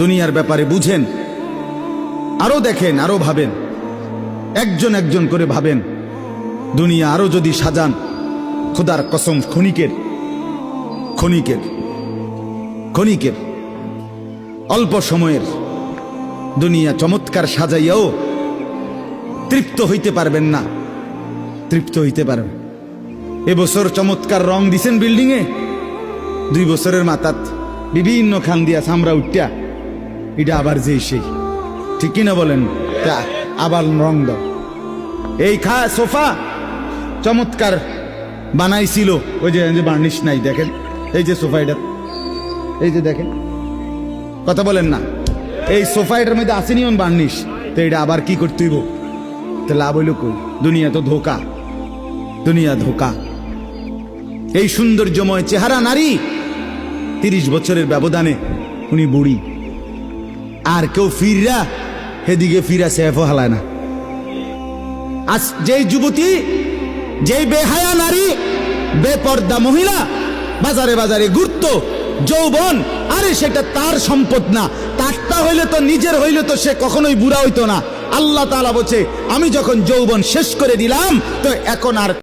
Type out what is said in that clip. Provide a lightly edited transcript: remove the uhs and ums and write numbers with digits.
দুনিয়ার ব্যাপারে বুঝেন, আরো দেখেন, আরো ভাবেন, একজন একজন করে ভাবেন। দুনিয়া আরো যদি সাজান, খোদার কসম ক্ষণিকের ক্ষণিকের ক্ষণিকের অল্প সময়ের দুনিয়া চমৎকার সাজাইয়াও তৃপ্ত হইতে পারবেন না, তৃপ্ত হইতে পারবেন। এবছর চমৎকার রং দিছেন বিল্ডিং এ, 2 বছরের মাথাত বিভিন্ন খান দিয়া চামড়া উঠিয়া এটা আবার যে সেই, ঠিক কিনা বলেন? তা আবার রং দাও। এই সোফা চমৎকার বানাইছিল, ওই যে বার্নিশ নাই, দেখেন এই যে সোফা, এটা এই যে দেখেন, কথা বলেন না, এই সোফা এটার মধ্যে আসেনি বার্নিশ, তো এটা আবার কি করতে হইব? তো লাভ হইল কই? দুনিয়া তো ধোকা, দুনিয়া ধোকা। এই সৌন্দর্যময় চেহারা নারী 30 বছরের ব্যবধানে উনি বুড়ি, আর কেউ ফিররা সেদিকে ফিরা সেফও হালায় না। আজ যেই যুবতী, যেই বেহায়া নারী, বেপর্দা মহিলা বাজারে বাজারে ঘুরতো, যৌবন, আরে সেটা তার সম্পদ না, তারটা হইলে তো নিজের হইলে তো সে কখনোই বুড়া হইতো না। আল্লাহ তাআলা বলছে, আমি যখন যৌবন শেষ করে দিলাম তো এখন আর